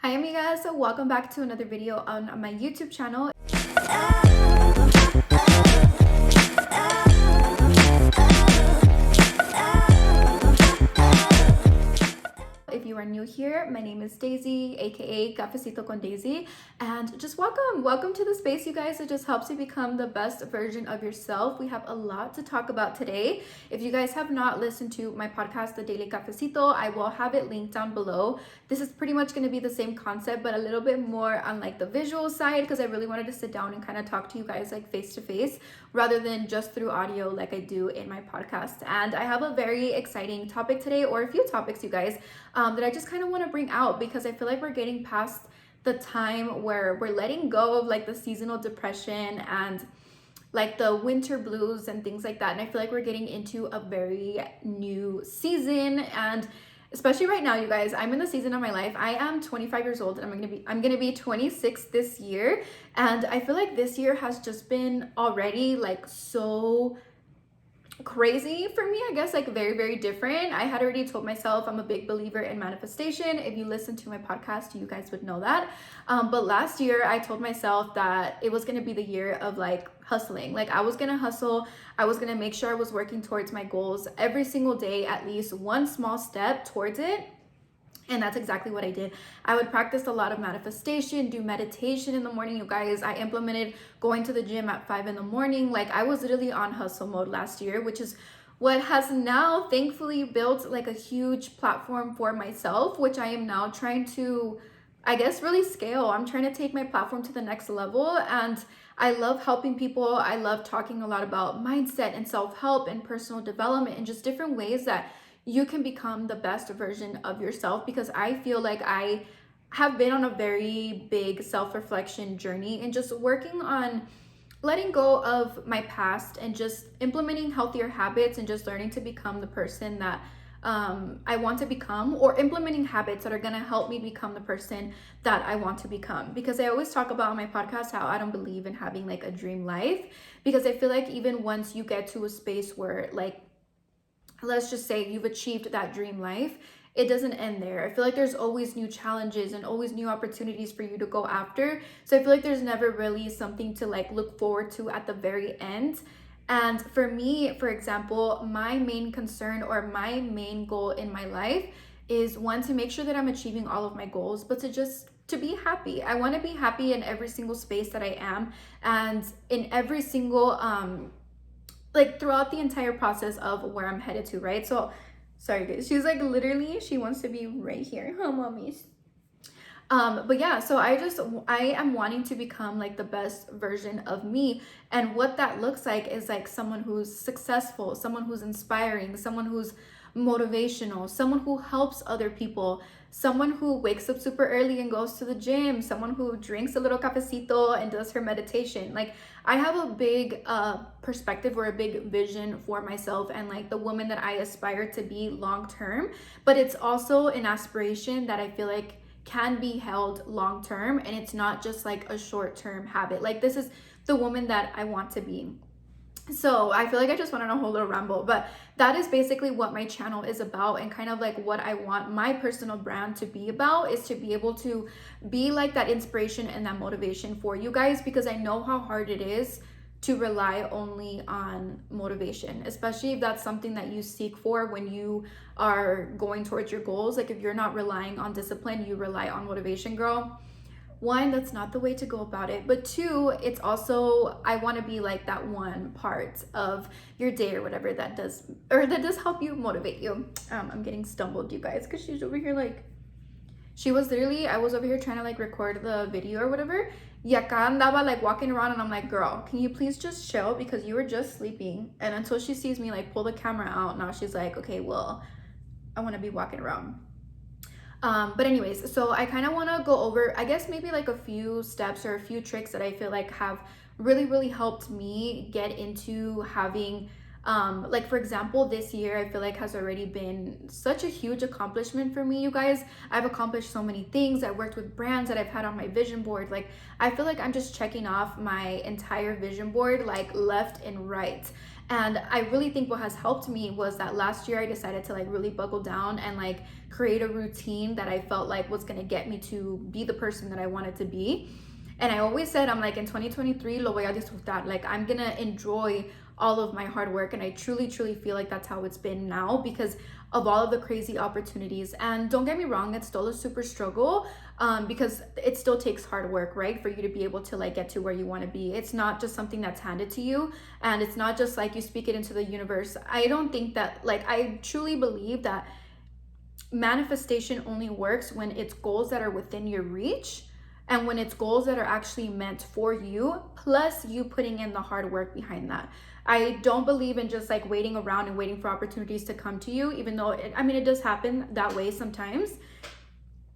Hi amigas, so welcome back to another video on my YouTube channel. If you are new here, my name is Daisy, aka Cafecito con Daisy, and just welcome to the space, you guys. It just helps you become the best version of yourself. We have a lot to talk about today. If you guys have not listened to my podcast, The Daily Cafecito, I will have it linked down below. This is pretty much going to be the same concept, but a little bit more on like the visual side, because I really wanted to sit down and kind of talk to you guys like face to face rather than just through audio like I do in my podcast. And I have a very exciting topic today, or a few topics, you guys, that I just kind of want to bring out, because I feel like we're getting past the time where we're letting go of like the seasonal depression and like the winter blues and things like that. And I feel like we're getting into a very new season, and especially right now, you guys, I'm in the season of my life. I am 25 years old and I'm gonna be 26 this year. And I feel like this year has just been already like so crazy for me, I guess, like very, very different. I had already told myself I'm a big believer in manifestation. If you listen to my podcast, you guys would know that. But last year I told myself that it was going to be the year of like hustling. Like I was going to hustle. I was going to make sure I was working towards my goals every single day, at least one small step towards it. And that's exactly what I did. I would practice a lot of manifestation, do meditation in the morning, you guys. I implemented going to the gym at 5 in the morning. Like I was literally on hustle mode last year, which is what has now thankfully built like a huge platform for myself, which I am now trying to, I guess, really scale. I'm trying to take my platform to the next level. And I love helping people. I love talking a lot about mindset and self-help and personal development and just different ways that you can become the best version of yourself, because I feel like I have been on a very big self-reflection journey and just working on letting go of my past and just implementing healthier habits and just learning to become the person that I want to become, or implementing habits that are going to help me become the person that I want to become. Because I always talk about on my podcast how I don't believe in having like a dream life, because I feel like even once you get to a space where, like, let's just say you've achieved that dream life, it doesn't end there. I feel like there's always new challenges and always new opportunities for you to go after. So I feel like there's never really something to like look forward to at the very end. And for me, for example, my main concern or my main goal in my life is, one, to make sure that I'm achieving all of my goals, but to be happy. I want to be happy in every single space that I am, and in every single like throughout the entire process of where I'm headed to, right? So sorry guys, she's like literally, she wants to be right here, huh, mommies? But yeah, so I am wanting to become like the best version of me. And what that looks like is like someone who's successful, someone who's inspiring, someone who's motivational, someone who helps other people, someone who wakes up super early and goes to the gym, someone who drinks a little cafecito and does her meditation. Like I have a big perspective or a big vision for myself and like the woman that I aspire to be long term, but it's also an aspiration that I feel like can be held long term, and it's not just like a short term habit. Like this is the woman that I want to be. So I feel like I just went on a whole little ramble, but that is basically what my channel is about, and kind of like what I want my personal brand to be about, is to be able to be like that inspiration and that motivation for you guys, because I know how hard it is to rely only on motivation, especially if that's something that you seek for when you are going towards your goals. Like if you're not relying on discipline, you rely on motivation, girl. One, that's not the way to go about it. But two, it's also, I want to be like that one part of your day or whatever that does help you, motivate you. I'm getting stumbled, you guys, because she's over here like, I was over here trying to like record the video or whatever. Y acá andaba like walking around, and I'm like, girl, can you please just chill, because you were just sleeping. And until she sees me like pull the camera out, now she's like, okay, well, I want to be walking around. But anyways, so I kind of want to go over, I guess, maybe like a few steps or a few tricks that I feel like have really, really helped me get into having, like for example, this year I feel like has already been such a huge accomplishment for me, you guys. I've accomplished so many things. I worked with brands that I've had on my vision board. Like I feel like I'm just checking off my entire vision board like left and right. And I really think what has helped me was that last year I decided to like really buckle down and like create a routine that I felt like was going to get me to be the person that I wanted to be. And I always said, I'm like, in 2023, lo voy a disfrutar. Like, I'm gonna enjoy all of my hard work. And I truly, truly feel like that's how it's been now because of all of the crazy opportunities. And don't get me wrong, it's still a super struggle because it still takes hard work, right? For you to be able to like get to where you wanna be. It's not just something that's handed to you. And it's not just like you speak it into the universe. I don't think that, like, I truly believe that manifestation only works when it's goals that are within your reach and when it's goals that are actually meant for you, plus you putting in the hard work behind that. I don't believe in just like waiting around and waiting for opportunities to come to you, even though it does happen that way sometimes.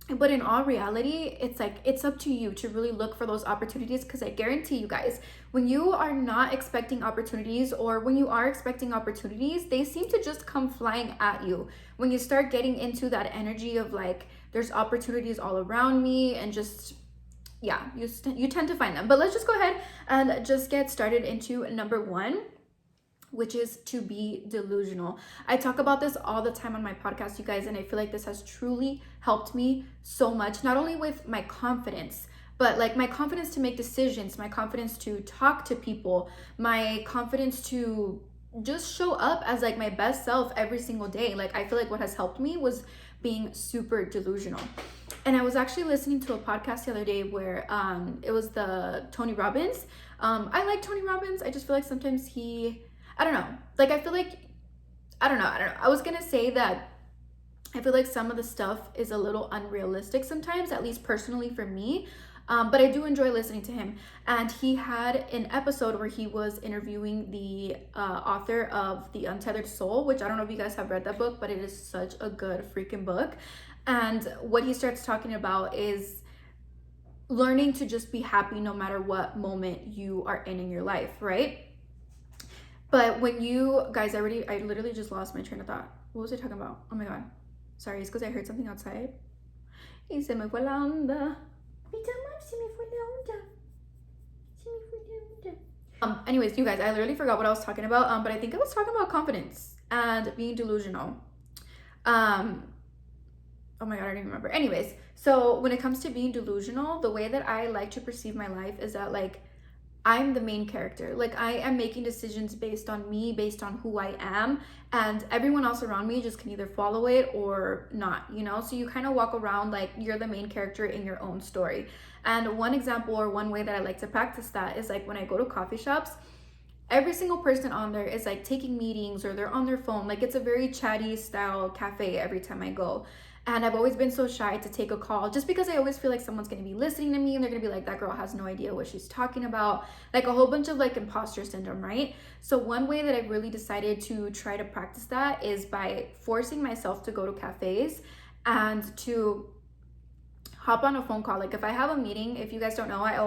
But in all reality, it's like it's up to you to really look for those opportunities, because I guarantee you guys, when you are not expecting opportunities, or when you are expecting opportunities, they seem to just come flying at you. When you start getting into that energy of like, there's opportunities all around me, and just, yeah, you tend to find them. But let's just go ahead and just get started into number one, which is to be delusional. I talk about this all the time on my podcast, you guys, and I feel like this has truly helped me so much, not only with my confidence, but like my confidence to make decisions, my confidence to talk to people, my confidence to just show up as like my best self every single day. Like, I feel like what has helped me was being super delusional. And I was actually listening to a podcast the other day where it was the Tony Robbins. I like Tony Robbins. I just feel like sometimes I don't know. Like, I feel like, I don't know. I was going to say that I feel like some of the stuff is a little unrealistic sometimes, at least personally for me. But I do enjoy listening to him. And he had an episode where he was interviewing the author of The Untethered Soul, which I don't know if you guys have read that book, but it is such a good freaking book. And what he starts talking about is learning to just be happy no matter what moment you are in your life, right? But when you guys, I literally just lost my train of thought. What was I talking about? Oh my God. Sorry, it's because I heard something outside. Y se me fue la onda. Anyways, you guys, I literally forgot what I was talking about. But I think I was talking about confidence and being delusional. Oh my God, I don't even remember. Anyways, so when it comes to being delusional, the way that I like to perceive my life is that like, I'm the main character. Like, I am making decisions based on me, based on who I am, and everyone else around me just can either follow it or not, you know? So you kind of walk around like you're the main character in your own story. And one example, or one way that I like to practice that, is like when I go to coffee shops, every single person on there is like taking meetings, or they're on their phone. Like, it's a very chatty style cafe every time I go. And I've always been so shy to take a call, just because I always feel like someone's going to be listening to me and they're going to be like, that girl has no idea what she's talking about. Like, a whole bunch of like imposter syndrome, right? So one way that I've really decided to try to practice that is by forcing myself to go to cafes and to hop on a phone call. Like, if I have a meeting, if you guys don't know, I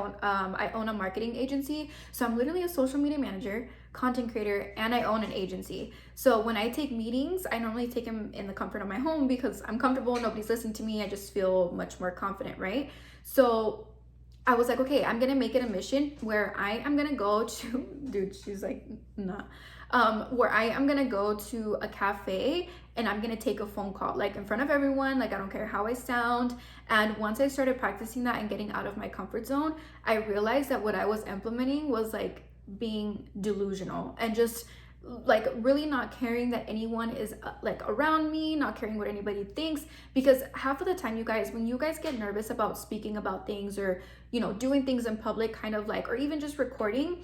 own a marketing agency. So I'm literally a social media manager, content creator, and I own an agency. So when I take meetings, I normally take them in the comfort of my home because I'm comfortable, nobody's listening to me, I just feel much more confident, right? So I was like, okay, I'm gonna make it a mission where I am gonna go to, dude, she's like, nah. Where I am gonna go to a cafe and I'm gonna take a phone call, like in front of everyone, like I don't care how I sound. And once I started practicing that and getting out of my comfort zone, I realized that what I was implementing was like being delusional and just like really not caring that anyone is like around me, not caring what anybody thinks. Because half of the time, you guys, when you guys get nervous about speaking about things, or, you know, doing things in public, kind of like, or even just recording,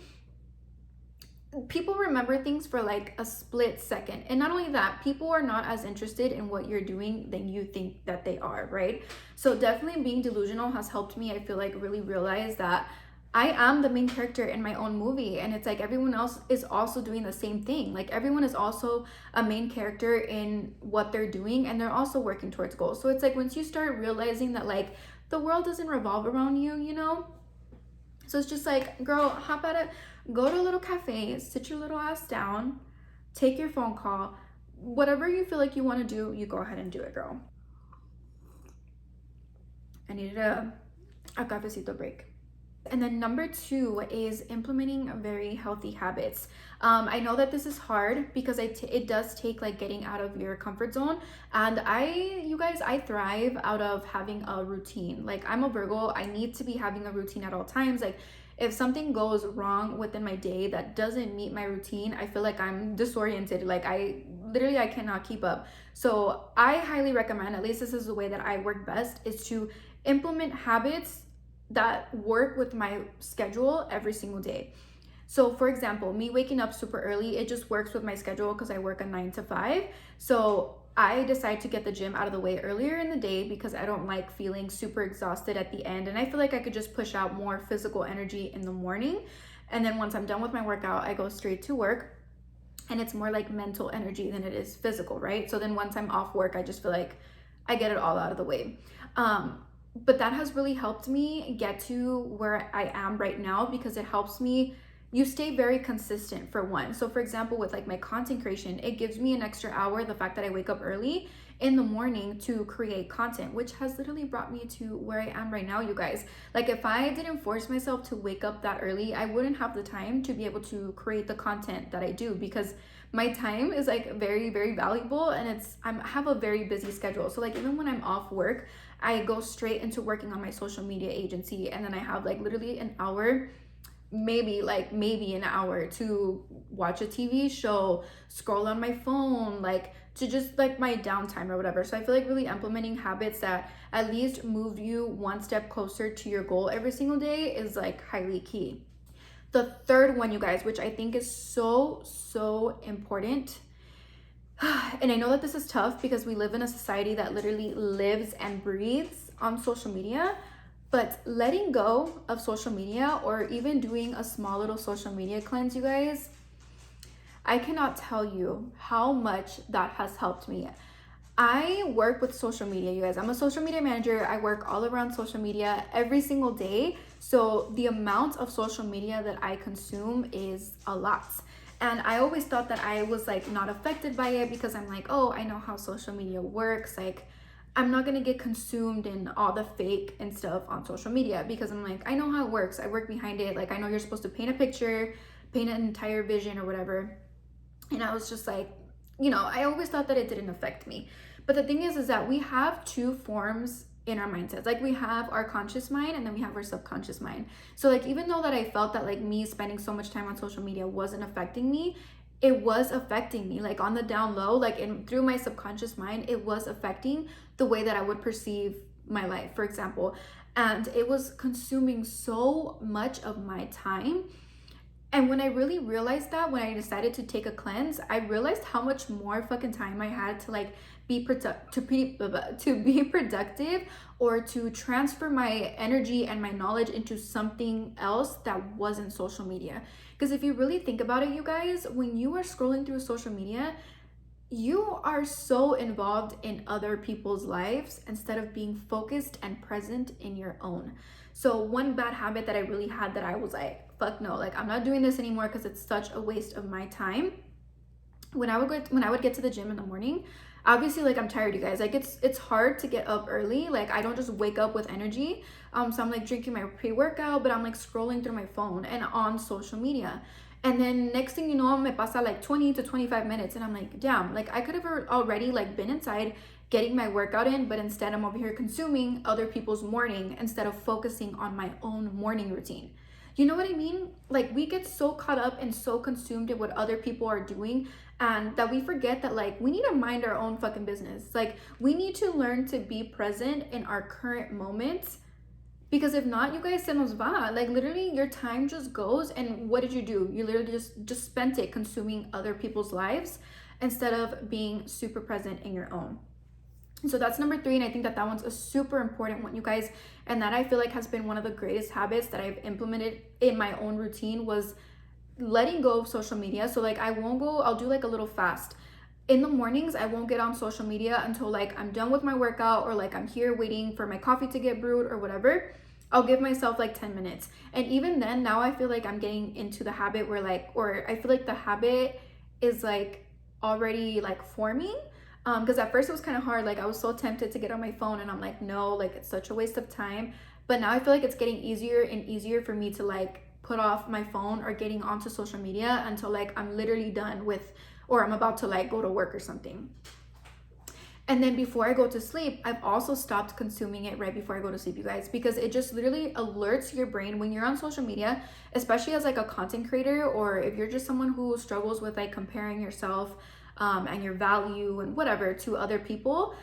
people remember things for like a split second. And not only that, people are not as interested in what you're doing than you think that they are, right? So definitely being delusional has helped me, I feel like, really realize that I am the main character in my own movie, and it's like everyone else is also doing the same thing. Like, everyone is also a main character in what they're doing, and they're also working towards goals. So it's like once you start realizing that like the world doesn't revolve around you, you know? So it's just like, girl, hop at it, go to a little cafe, sit your little ass down, take your phone call, whatever you feel like you want to do, you go ahead and do it, girl. I needed a cafecito break. And then number two is implementing very healthy habits. I know that this is hard because it does take like getting out of your comfort zone. And you guys, I thrive out of having a routine. Like I'm a Virgo, I need to be having a routine at all times. Like if something goes wrong within my day that doesn't meet my routine, I feel like I'm disoriented. Like I cannot keep up. So I highly recommend, at least this is the way that I work best, is to implement habits that work with my schedule every single day. So for example, me waking up super early, it just works with my schedule because I work a 9 to 5. So I decide to get the gym out of the way earlier in the day because I don't like feeling super exhausted at the end. And I feel like I could just push out more physical energy in the morning. And then once I'm done with my workout, I go straight to work. And it's more like mental energy than it is physical, right? So then once I'm off work, I just feel like I get it all out of the way. But that has really helped me get to where I am right now because it helps me, you stay very consistent for one. So for example, with like my content creation, it gives me an extra hour, the fact that I wake up early in the morning to create content, which has literally brought me to where I am right now, you guys. Like if I didn't force myself to wake up that early, I wouldn't have the time to be able to create the content that I do because my time is like very, very valuable, and I have a very busy schedule. So like even when I'm off work, I go straight into working on my social media agency, and then I have like literally an hour, maybe an hour to watch a TV show, scroll on my phone, like to just like my downtime or whatever. So I feel like really implementing habits that at least move you one step closer to your goal every single day is like highly key. The third one, you guys, which I think is so important, and I know that this is tough because we live in a society that literally lives and breathes on social media, but letting go of social media or even doing a small little social media cleanse, you guys, I cannot tell you how much that has helped me. I work with social media, you guys. I'm a social media manager. I work all around social media every single day. So the amount of social media that I consume is a lot. And I always thought that I was like not affected by it because I'm like, oh, I know how social media works. Like, I'm not gonna get consumed in all the fake and stuff on social media because I'm like, I know how it works. I work behind it. Like, I know you're supposed to paint a picture, paint an entire vision or whatever. And I was just like, I always thought that it didn't affect me. But the thing is that we have two forms in our mindsets. Like we have our conscious mind and then we have our subconscious mind. So like even though that I felt that like me spending so much time on social media wasn't affecting me, it was affecting me. Like on the down low, like through my subconscious mind, it was affecting the way that I would perceive my life, for example. And it was consuming so much of my time. And when I really realized that, when I decided to take a cleanse, I realized how much more fucking time I had to like to be productive or to transfer my energy and my knowledge into something else that wasn't social media. Because if you really think about it, you guys, when you are scrolling through social media, you are so involved in other people's lives instead of being focused and present in your own. So one bad habit that I really had that I was like, fuck no, like I'm not doing this anymore because it's such a waste of my time. When I would get to the gym in the morning, obviously like I'm tired, you guys. Like it's hard to get up early. Like I don't just wake up with energy. So I'm like drinking my pre-workout, but I'm like scrolling through my phone and on social media. And then next thing you know, me pasa like 20 to 25 minutes and I'm like, damn, like I could have already like been inside getting my workout in, but instead I'm over here consuming other people's morning instead of focusing on my own morning routine. You know what I mean? Like we get so caught up and so consumed in what other people are doing and that we forget that like we need to mind our own fucking business. Like we need to learn to be present in our current moments, because if not, you guys, se nos va. Like literally your time just goes, and what did you do? You literally just spent it consuming other people's lives instead of being super present in your own. So that's number 3, and I think that one's a super important one, you guys, and that I feel like has been one of the greatest habits that I've implemented in my own routine was letting go of social media. So like I'll do like a little fast. In the mornings, I won't get on social media until like I'm done with my workout or like I'm here waiting for my coffee to get brewed or whatever. I'll give myself like 10 minutes. And even then, now I feel like I'm getting into the habit where or I feel like the habit is like already like forming. Because at first it was kind of hard. Like I was so tempted to get on my phone and I'm like, no, like it's such a waste of time. But now I feel like it's getting easier and easier for me to like put off my phone or getting onto social media until like I'm literally done with, or I'm about to like go to work or something. And then before I go to sleep, I've also stopped consuming it right before I go to sleep, you guys, because it just literally alerts your brain when you're on social media, especially as like a content creator, or if you're just someone who struggles with like comparing yourself and your value and whatever to other people.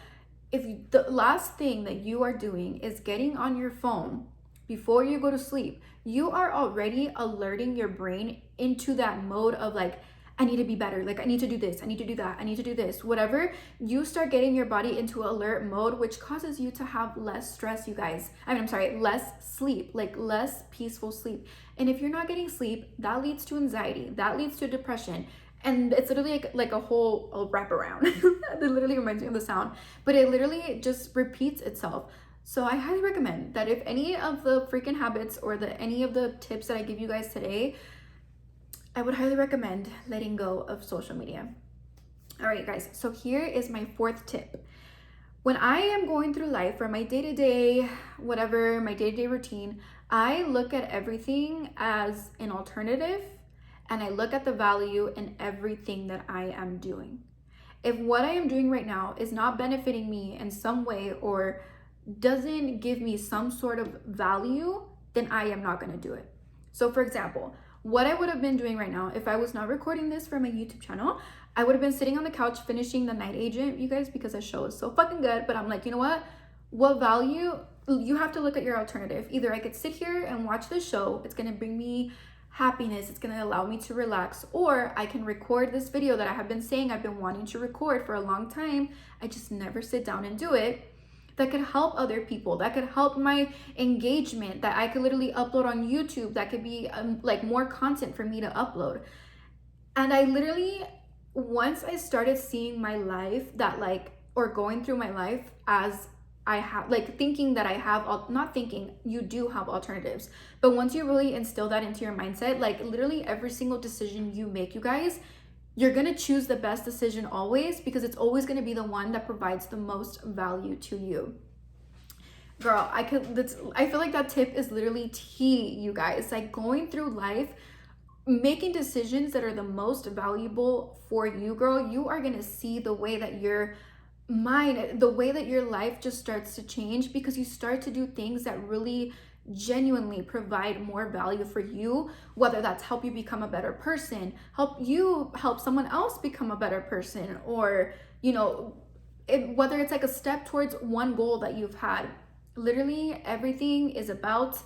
If the last thing that you are doing is getting on your phone before you go to sleep, you are already alerting your brain into that mode of like, I need to be better. Like, I need to do this. I need to do that. I need to do this. Whatever. You start getting your body into alert mode, which causes you to have less stress, you guys. I'm sorry, less sleep, like less peaceful sleep. And if you're not getting sleep, that leads to anxiety. That leads to depression. And it's literally like a whole wraparound. It literally reminds me of the sound, but it literally just repeats itself. So I highly recommend that if any of the freaking habits or any of the tips that I give you guys today, I would highly recommend letting go of social media. All right, guys, so here is my fourth tip. When I am going through life or my day-to-day, whatever, my day-to-day routine, I look at everything as an alternative, and I look at the value in everything that I am doing. If what I am doing right now is not benefiting me in some way or doesn't give me some sort of value, then I am not going to do it. So for example, what I would have been doing right now if I was not recording this for my YouTube channel, I would have been sitting on the couch finishing The Night Agent, you guys, because the show is so fucking good. But I'm like, you know what value? You have to look at your alternative. Either I could sit here and watch the show, it's going to bring me happiness, it's going to allow me to relax, or I can record this video that I have been saying I've been wanting to record for a long time. I just never sit down and do it. That could help other people, that could help my engagement, that I could literally upload on YouTube, that could be like more content for me to upload. And I literally, once I started seeing my life that like, or going through my life as I have, like thinking that I have, not thinking, you do have alternatives. But once you really instill that into your mindset, like literally every single decision you make, you guys, you're gonna choose the best decision always, because it's always gonna be the one that provides the most value to you. Girl, I feel like that tip is literally tea, you guys. Like going through life, making decisions that are the most valuable for you, girl, you are gonna see the way that your mind, the way that your life just starts to change, because you start to do things that really genuinely provide more value for you, whether that's help you become a better person, help someone else become a better person, or whether it's like a step towards one goal that you've had. Literally everything is about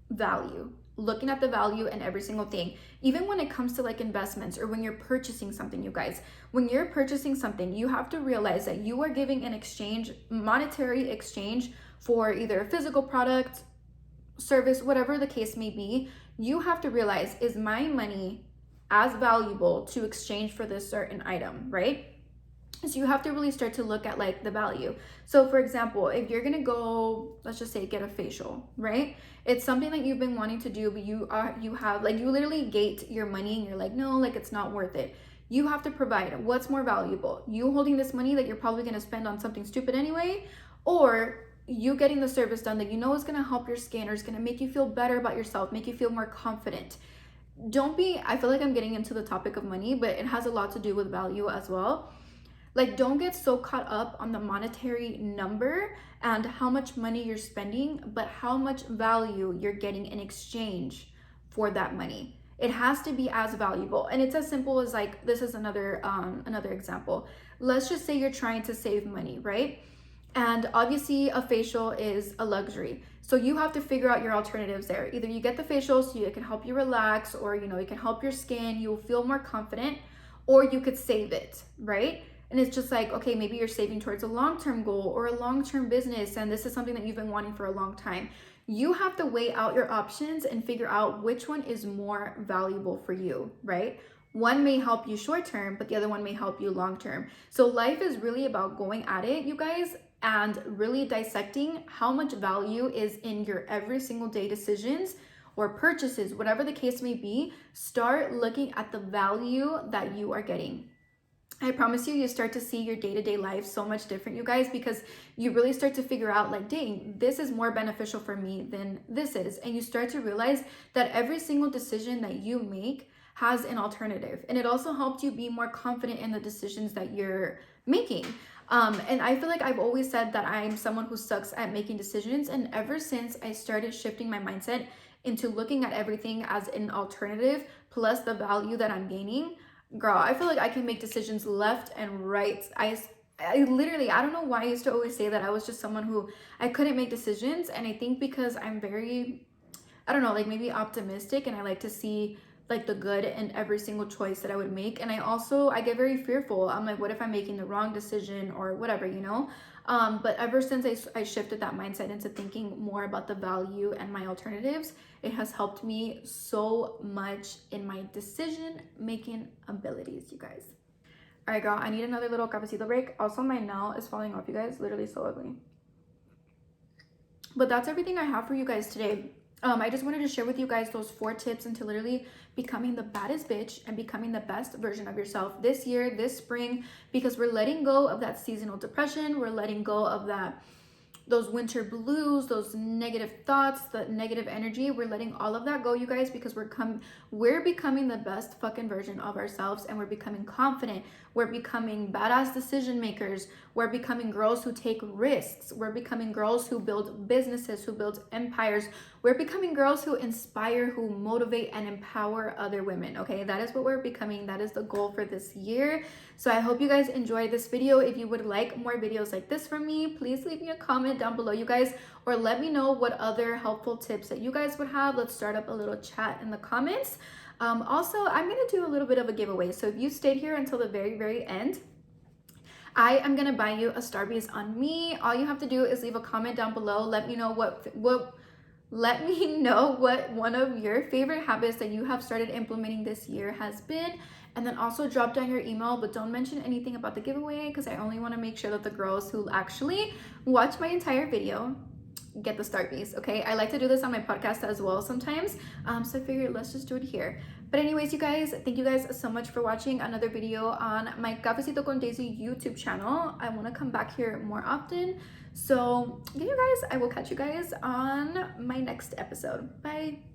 value, looking at the value in every single thing. Even when it comes to like investments, or when you're purchasing something, you guys, when you're purchasing something, you have to realize that you are giving an exchange, monetary exchange, for either a physical product, service, whatever the case may be. You have to realize, is my money as valuable to exchange for this certain item, right? So you have to really start to look at like the value. So for example, if you're gonna go, let's just say, get a facial, right? It's something that you've been wanting to do, but you have like, you literally gate your money and you're like, no, like it's not worth it. You have to provide what's more valuable, you holding this money that you're probably gonna spend on something stupid anyway, or you getting the service done that you know is gonna help your skin, or is gonna make you feel better about yourself, make you feel more confident. I feel like I'm getting into the topic of money, but it has a lot to do with value as well. Like, don't get so caught up on the monetary number and how much money you're spending, but how much value you're getting in exchange for that money. It has to be as valuable. And it's as simple as like, this is another example. Let's just say you're trying to save money, right? And obviously a facial is a luxury. So you have to figure out your alternatives there. Either you get the facial so it can help you relax, or it can help your skin, you'll feel more confident, or you could save it, right? And it's just like, okay, maybe you're saving towards a long-term goal or a long-term business, and this is something that you've been wanting for a long time. You have to weigh out your options and figure out which one is more valuable for you, right? One may help you short-term, but the other one may help you long-term. So life is really about going at it, you guys, and really dissecting how much value is in your every single day decisions or purchases, whatever the case may be. Start looking at the value that you are getting. I promise you, you start to see your day-to-day life so much different, you guys, because you really start to figure out like, dang, this is more beneficial for me than this is. And you start to realize that every single decision that you make has an alternative. And it also helped you be more confident in the decisions that you're making. And I feel like I've always said that I'm someone who sucks at making decisions. And ever since I started shifting my mindset into looking at everything as an alternative plus the value that I'm gaining, girl, I feel like I can make decisions left and right. I literally, I don't know why I used to always say that I was just someone who I couldn't make decisions. And I think because I'm very, I don't know, like maybe optimistic, and I like to see like the good in every single choice that I would make. And I get very fearful. I'm like, what if I'm making the wrong decision or whatever, you know? But ever since I shifted that mindset into thinking more about the value and my alternatives, it has helped me so much in my decision making abilities, you guys. All right, girl, I need another little cafecito break. Also, my nail is falling off, you guys. Literally so ugly. But that's everything I have for you guys today. I just wanted to share with you guys those 4 tips into literally becoming the baddest bitch and becoming the best version of yourself this year, this spring, because we're letting go of that seasonal depression. We're letting go of those winter blues, those negative thoughts, the negative energy. We're letting all of that go, you guys, because we're becoming the best fucking version of ourselves, and we're becoming confident. We're becoming badass decision makers. We're becoming girls who take risks. We're becoming girls who build businesses, who build empires. We're becoming girls who inspire, who motivate and empower other women. Okay, that is what we're becoming. That is the goal for this year. So I hope you guys enjoyed this video. If you would like more videos like this from me, please leave me a comment down below, you guys, or let me know what other helpful tips that you guys would have. Let's start up a little chat in the comments. Also, I'm gonna do a little bit of a giveaway. So if you stayed here until the very, very end, I am gonna buy you a Starbucks on me. All you have to do is leave a comment down below. Let me know let me know what one of your favorite habits that you have started implementing this year has been. And then also drop down your email, but don't mention anything about the giveaway, because I only want to make sure that the girls who actually watch my entire video get the Starbucks, okay? I like to do this on my podcast as well sometimes, so I figured let's just do it here. But anyways, you guys, thank you guys so much for watching another video on my Cafecito con Daisy YouTube channel. I want to come back here more often, so yeah, you guys, I will catch you guys on my next episode. Bye.